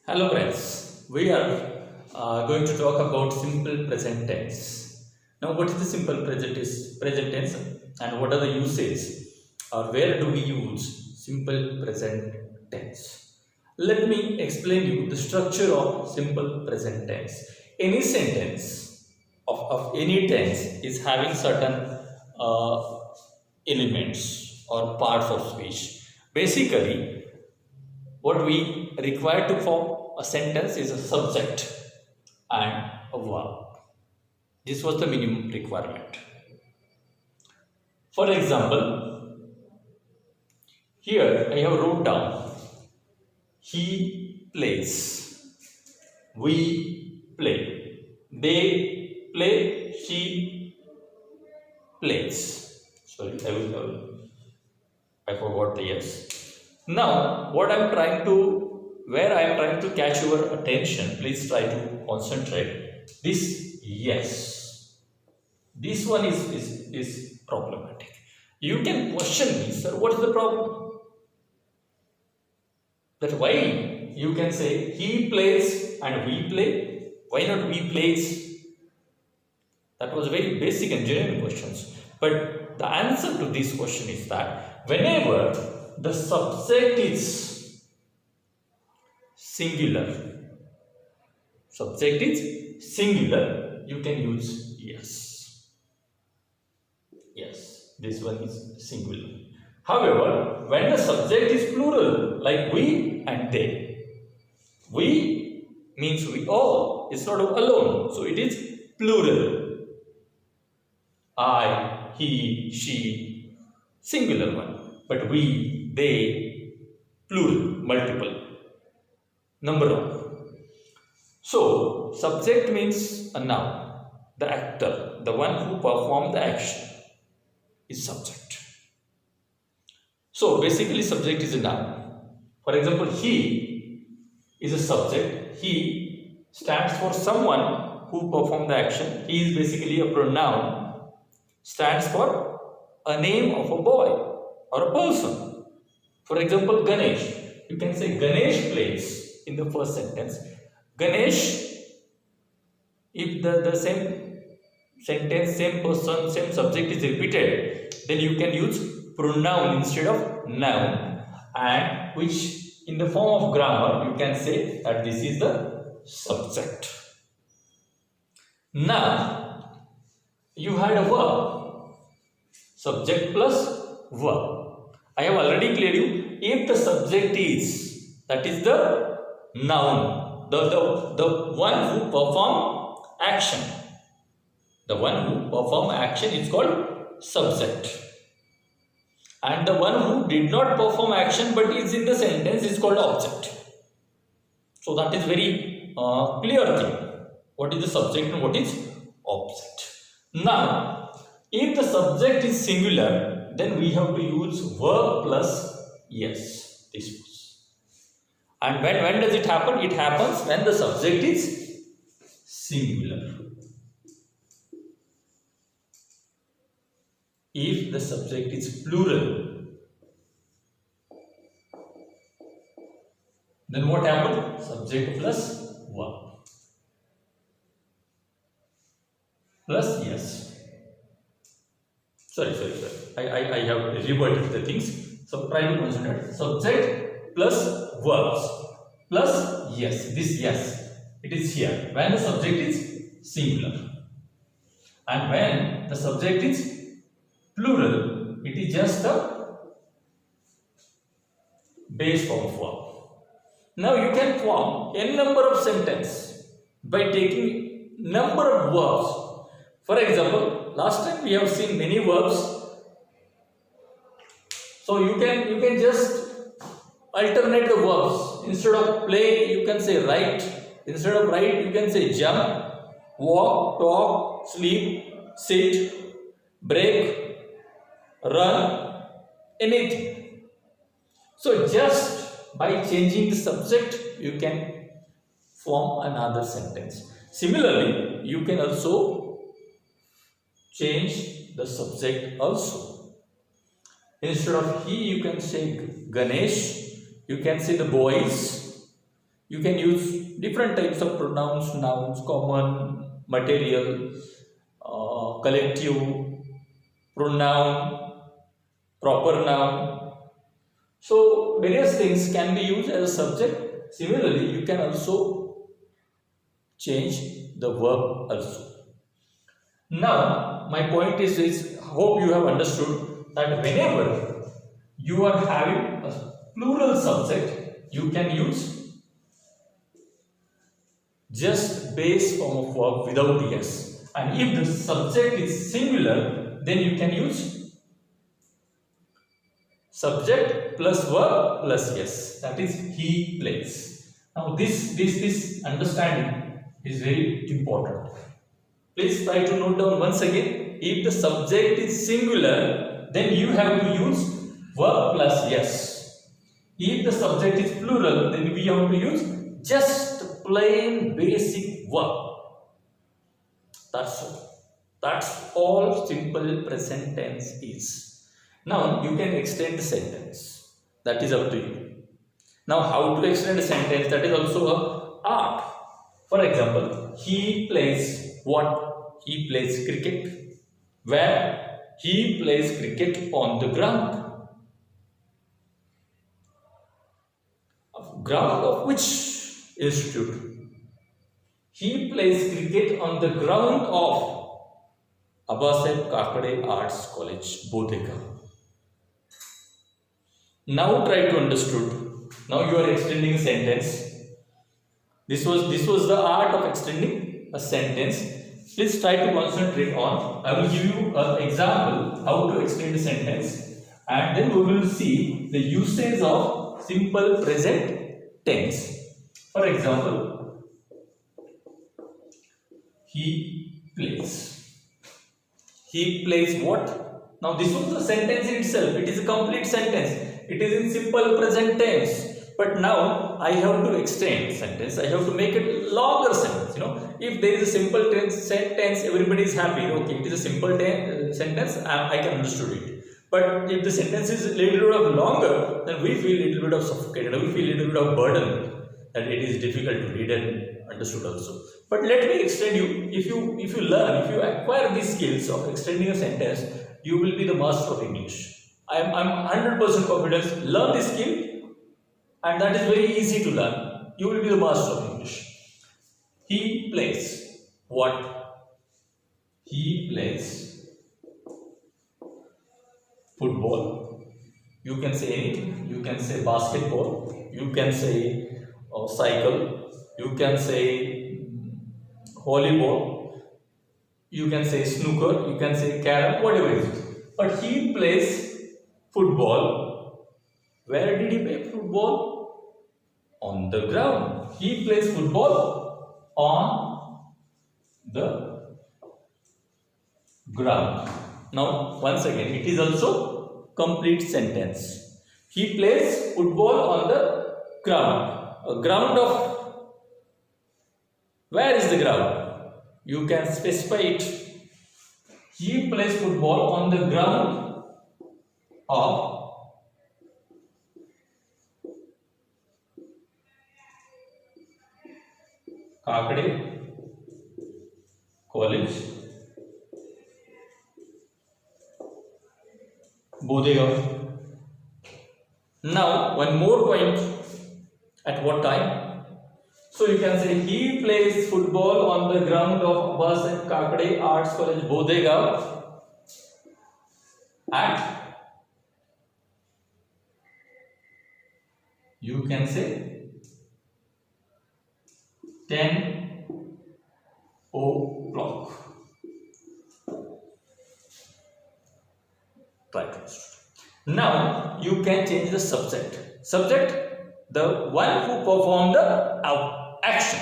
Hello friends, we are going to talk about simple present tense. Now what is the present tense and what are the usages or where do we use simple present tense? Let me explain you the structure of simple present tense. Any sentence of any tense is having certain elements or parts of speech. Basically, what we require to form a sentence is a subject and a verb. This was the minimum requirement. For example, here I have wrote down he plays, we play, they play, she plays. Sorry, I forgot the yes. Now, where I am trying to catch your attention, please try to concentrate. This yes, this one is problematic. You can question me, sir, what is the problem? That why you can say he plays and we play, why not we plays? That was very basic and genuine questions. But the answer to this question is that whenever the subject is singular, you can use yes. Yes, this one is singular. However, when the subject is plural, like we and they, we means we all, it's not alone, so it is plural. I, he, she, singular one. But we, they, plural, multiple, number of. So, subject means a noun. The actor, the one who performed the action, is subject. So, basically, subject is a noun. For example, he is a subject. He stands for someone who performed the action. He is basically a pronoun, stands for a name of a boy or a person. For example, Ganesh. You can say Ganesh plays in the first sentence. Ganesh, if the same sentence, same person, same subject is repeated, then you can use pronoun instead of noun, and which in the form of grammar you can say that this is the subject. Now, you had a verb, subject plus verb. I have already cleared you. If the subject is, that is the noun, the one who perform action. The one who perform action is called subject. And the one who did not perform action but is in the sentence is called object. So that is very clear thing. What is the subject and what is object? Now, if the subject is singular, then we have to use verb plus yes. This was. And when does it happen? It happens when the subject is singular. If the subject is plural, then what happens? Subject plus verb. Plus yes. Sorry. I have reverted the things. So try to consider subject plus verbs plus yes. This yes, it is here when the subject is singular, and when the subject is plural, it is just the base form of verb. Now you can form n number of sentences by taking number of verbs. For example, last time we have seen many verbs. So you can just alternate the verbs. Instead of play, you can say write. Instead of write, you can say jump, walk, talk, sleep, sit, break, run, anything. So just by changing the subject, you can form another sentence. Similarly, you can also change the subject also. Instead of he, you can say Ganesh. You can say the boys. You can use different types of pronouns, nouns, common, material, collective, pronoun, proper noun. So various things can be used as a subject. Similarly, you can also change the verb also. Now, my point is hope you have understood that whenever you are having a plural subject, you can use just base form of verb without yes. And if the subject is singular, then you can use subject plus verb plus yes. That is he plays. Now this understanding is very important. Please try to note down once again. If the subject is singular, then you have to use verb plus yes. If the subject is plural, then we have to use just plain basic verb. That's all. That's all simple present tense is. Now you can extend the sentence. That is up to you. Now how to extend a sentence? That is also a art. For example, he plays what? He plays cricket. Where? He plays cricket on the ground. Ground of which institute? He plays cricket on the ground of Abasaheb Kakade Arts College, Bodhgaya. Now try to understood. Now you are extending a sentence. This was the art of extending a sentence. Please try to concentrate on. I will give you an example how to extend a sentence, and then we will see the usage of simple present tense. For example, he plays. He plays what? Now this was the sentence itself. It is a complete sentence. It is in simple present tense. But now I have to extend sentence. I have to make it longer sentence. If there is a simple sentence, everybody is happy. Okay, it is a simple sentence. I can understood it. But if the sentence is a little bit of longer, then we feel a little bit of suffocated. We feel a little bit of burden that it is difficult to read and understood also. But let me extend you. If you learn, if you acquire these skills of extending a sentence, you will be the master of English. I'm 100% confident. Learn this skill. And that is very easy to learn. You will be the master of English. He plays what? He plays football. You can say anything. You can say basketball. You can say cycle. You can say volleyball. You can say snooker. You can say carom. Whatever it is. But he plays football. Where did he play football? On the ground. He plays football on the ground. Now, once again, it is also complete sentence. He plays football on the ground. A ground of, where is the ground? You can specify it. He plays football on the ground of Kakade College, Bodhgaya. Now, one more point. At what time? So you can say he plays football on the ground of Abasaheb Kakade Arts College, Bodhgaya at, you can say 10 o'clock. Right. Now you can change the subject. Subject, the one who performed the action.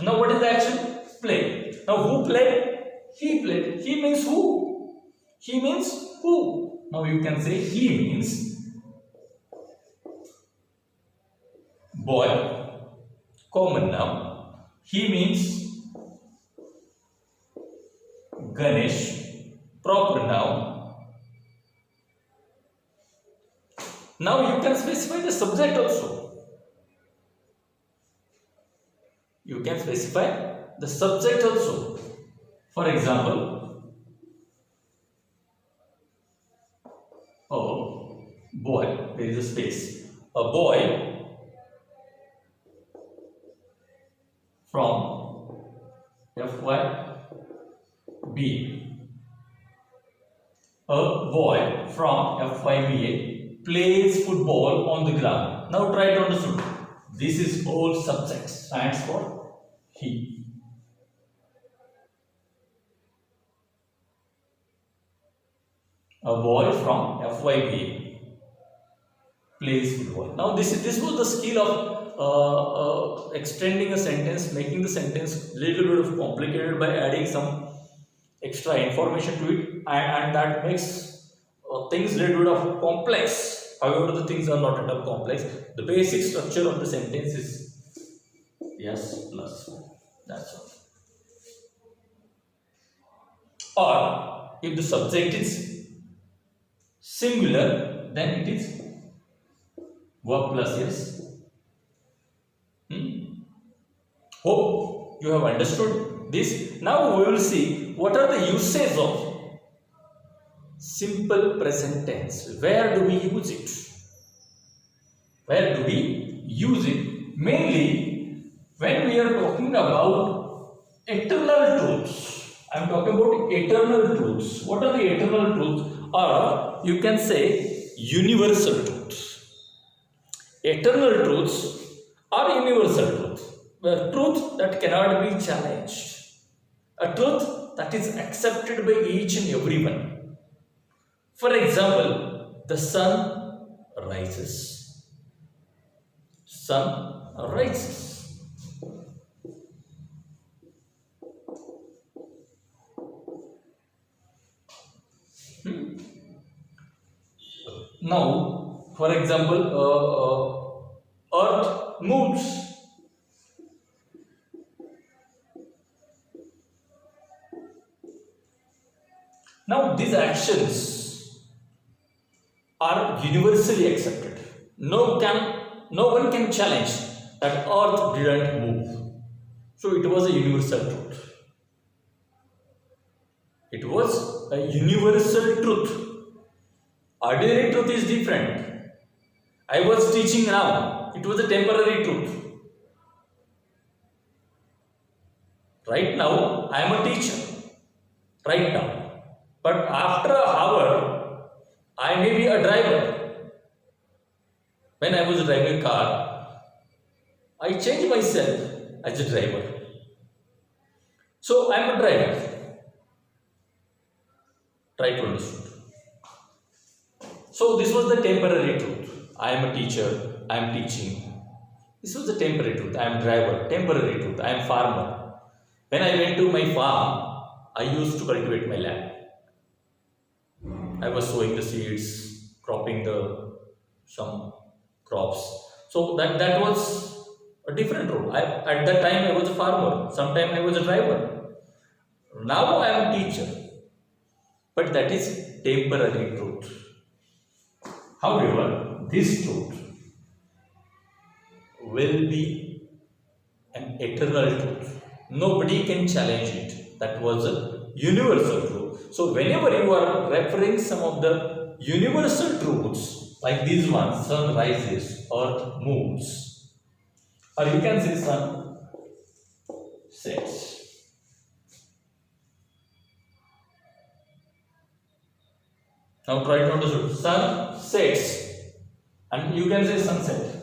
Now what is the action? Play. Now who played? He played. He means who? He means who? Now you can say he means boy. Common noun. He means Ganesh, proper noun. Now you can specify the subject also. you can specify the subject also. For example, oh boy, there is a space. A boy from FYB. A boy from FYBA plays football on the ground. Now try to understand. This is all subject, stands for he. A boy from FYBA plays football. Now this was the skill of extending a sentence, making the sentence little bit of complicated by adding some extra information to it, and that makes things little bit of complex. However, the things are not at all complex. The basic structure of the sentence is yes plus. That's all. Or if the subject is singular, then it is verb plus yes. Hope you have understood this. Now we will see what are the uses of simple present tense. Where do we use it? Where do we use it? Mainly when we are talking about eternal truths. I am talking about eternal truths. What are the eternal truths? Or you can say universal truths. Eternal truths are universal truths. A truth that cannot be challenged. A truth that is accepted by each and everyone. For example, the sun rises. Sun rises. Now, for example, earth moves. Now, these actions are universally accepted. No one can challenge that earth didn't move. So it was a universal truth. It was a universal truth. Ordinary truth is different. I was teaching now. It was a temporary truth. Right now, I am a teacher. Right now. But after an hour, I may be a driver. When I was driving a car, I changed myself as a driver. So I am a driver. Try to understand. So this was the temporary truth. I am a teacher. I am teaching. This was the temporary truth. I am driver. Temporary truth. I am farmer. When I went to my farm, I used to cultivate my land. I was sowing the seeds, cropping some crops. So that was a different role. At that time I was a farmer. Sometime I was a driver. Now I am a teacher. But that is temporary truth. However, this truth will be an eternal truth. Nobody can challenge it. That was a universal truth. So whenever you are referring some of the universal truths, like these ones, sun rises, earth moves, or you can say sun sets. Now try to understand. Sun sets, and you can say sunset.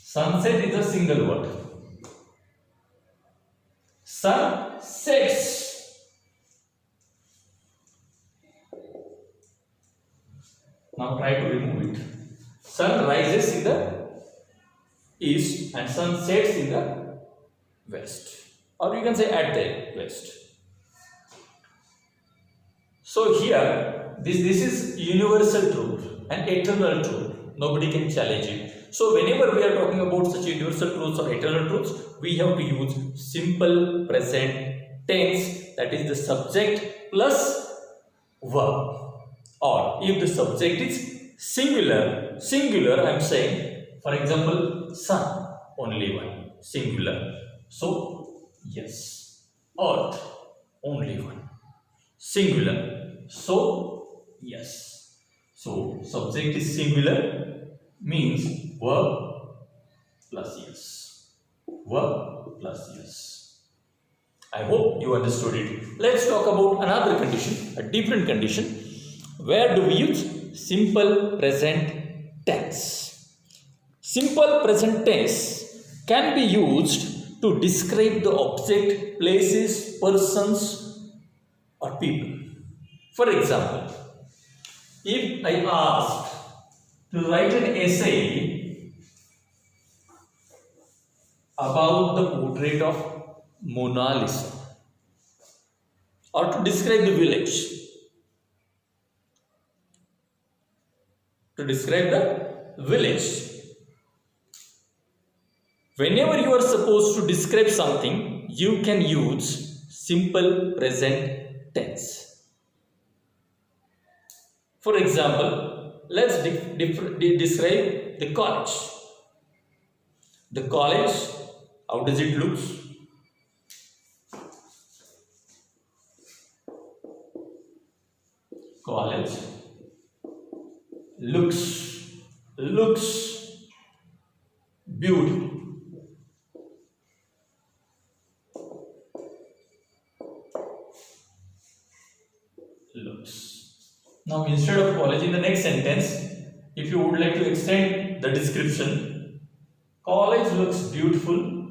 Sunset is a single word. Sun sets. Now try to remove it. Sun rises in the east and sun sets in the west. Or you can say at the west. So here, this is universal truth and eternal truth. Nobody can challenge it. So whenever we are talking about such universal truths or eternal truths, we have to use simple present tense, that is the subject plus verb. Or if the subject is singular I am saying, For example, sun, only one, singular. So, yes. Earth, only one, singular. So, yes. So, subject is singular means verb plus yes. Verb plus yes. I hope you understood it. Let's talk about another condition, a different condition. Where do we use simple present tense? Simple present tense can be used to describe the object, places, persons, or people. For example, if I asked to write an essay about the portrait of Mona Lisa, or to describe the village, whenever you are supposed to describe something, you can use simple present tense. For example, let's describe the college. The college, how does it look? College looks beautiful. Looks. Now, instead of college, in the next sentence, if you would like to extend the description, college looks beautiful.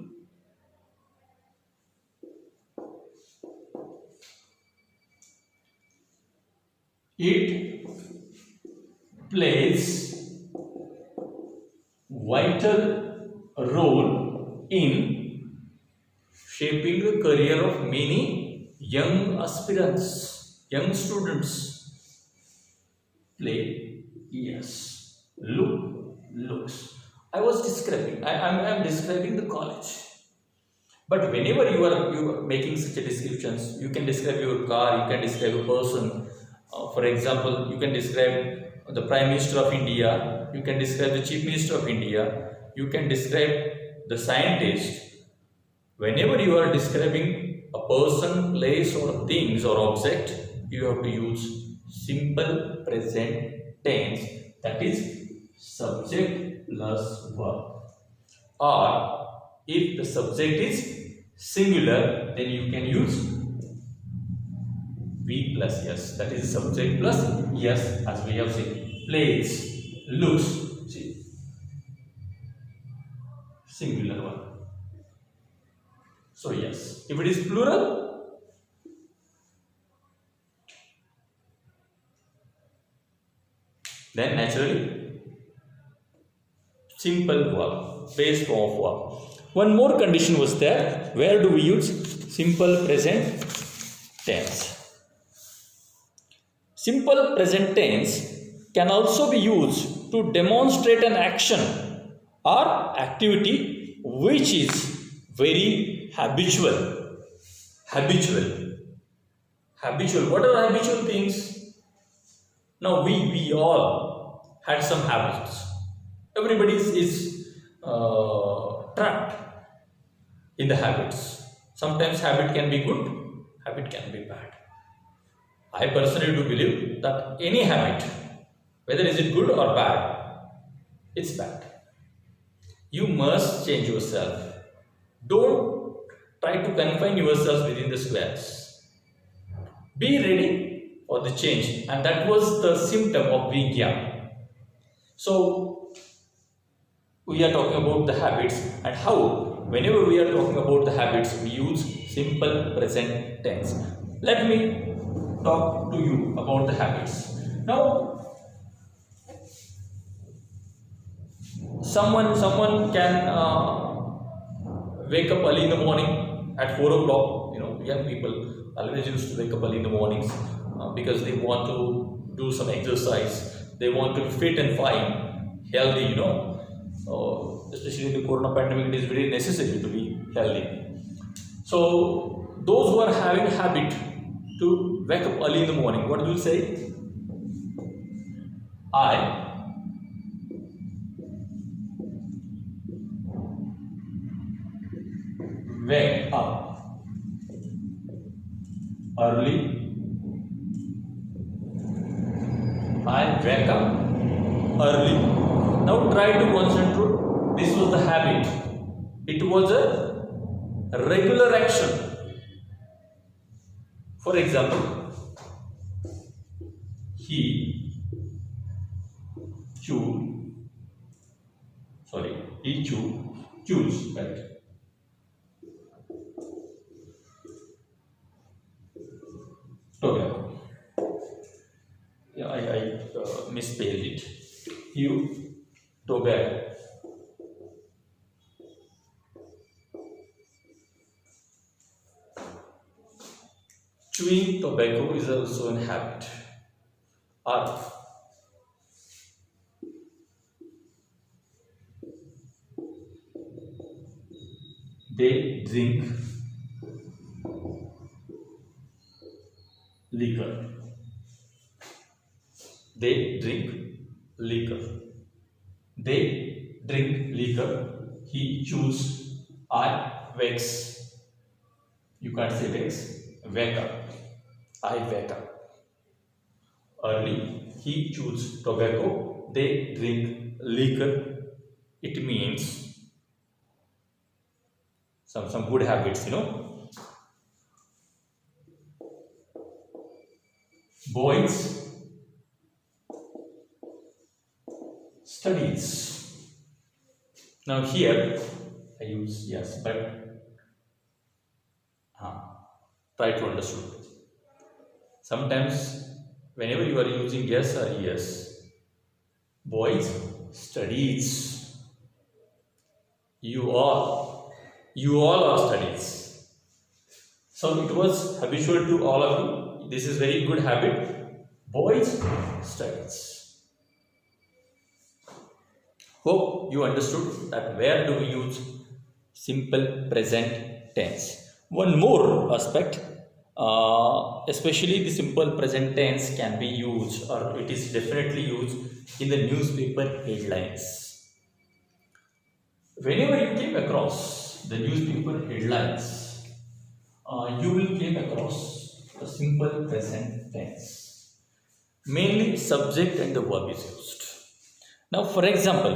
It plays vital role in shaping the career of many young aspirants, young students. Play, yes. Looks. I was describing. I'm describing the college. But whenever you are making such a descriptions, you can describe your car, you can describe a person. For example, you can describe the Prime Minister of India, you can describe the Chief Minister of India, you can describe the scientist. Whenever you are describing a person, place, or things or object, you have to use simple present tense, that is subject plus verb. Or if the subject is singular, then you can use V plus yes, that is subject plus yes, as we have seen. Plays, looks, see, singular one. So yes, if it is plural, then naturally simple verb, base form of verb. One more condition was there. Where do we use simple present tense? Simple present tense can also be used to demonstrate an action or activity which is very habitual. Habitual. What are habitual things? Now we all had some habits. Everybody is trapped in the habits. Sometimes habit can be good, habit can be bad. I personally do believe that any habit, whether is it good or bad, it's bad. You must change yourself. Don't try to confine yourself within the squares. Be ready for the change, and that was the symptom of Vigyan. So, we are talking about the habits and how, whenever we are talking about the habits, we use simple present tense. Let me talk to you about the habits. Now, someone can wake up early in the morning at 4 o'clock. Young people always used to wake up early in the mornings because they want to do some exercise. They want to be fit and fine, healthy. Especially in the corona pandemic, it is very necessary to be healthy. So those who are having a habit to wake up early in the morning, what do you say? I wake up. Early, I wake up early. Now try to concentrate. This was the habit. It was a regular action. For example, he choose, right? Tobacco. Yeah, I misspelled it. You tobacco. Chewing tobacco is also a habit. Or they drink liquor. They drink liquor. They drink liquor. He choose. I wakes. You can't say wakes. Wake up. I wake up early. He choose tobacco. They drink liquor. It means some good habits, Boys studies. Now here I use yes, but try to understand. Sometimes whenever you are using yes or yes, boys studies. You all are studies. So it was habitual to all of you. This is very good habit. Boys studies. Hope you understood that where do we use simple present tense. One more aspect, especially the simple present tense can be used, or it is definitely used in the newspaper headlines. Whenever you came across the newspaper headlines, you will came across the simple present tense. Mainly subject and the verb is used. Now, for example,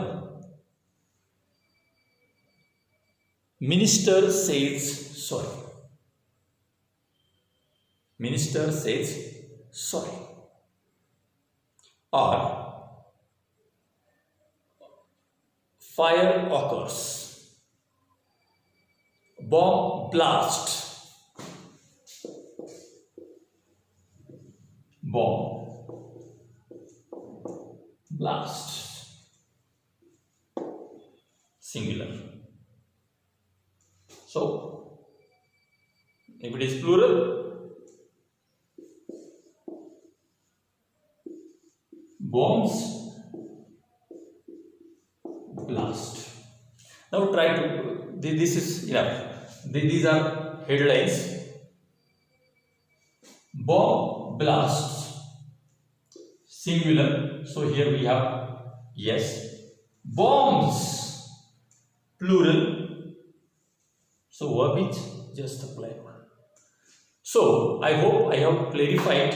minister says sorry. Minister says sorry. Or fire occurs. Bomb blast. Bomb blast. Singular. So, if it is plural, bombs blast. Now try to, this is enough. These are headlines. Bomb blasts, singular. So here we have yes. Bombs, plural. So verb is just apply. So I hope I have clarified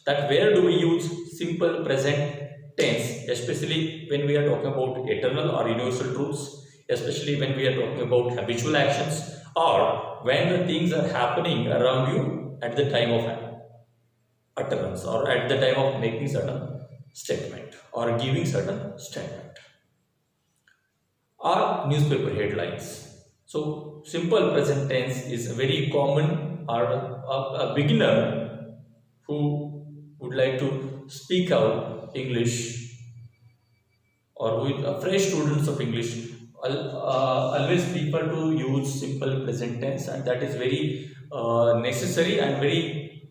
that where do we use simple present tense, especially when we are talking about eternal or universal truths, especially when we are talking about habitual actions, or when the things are happening around you at the time of utterance, or at the time of making certain statement or giving certain statement, or newspaper headlines. So simple present tense is a very common, or a beginner who would like to speak out English, or with fresh students of English, always prefer to use simple present tense, and that is very necessary and very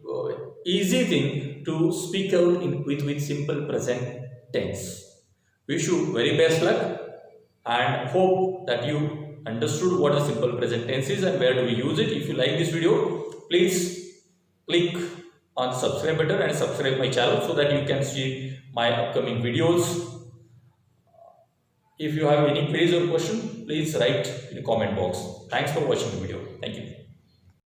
easy thing to speak out with simple present tense. Wish you very best luck, and hope that you understood what a simple present tense is and where do we use it. If you like this video, please click on the subscribe button and subscribe my channel so that you can see my upcoming videos. If you have any queries or question, please write in the comment box. Thanks for watching the video. Thank you.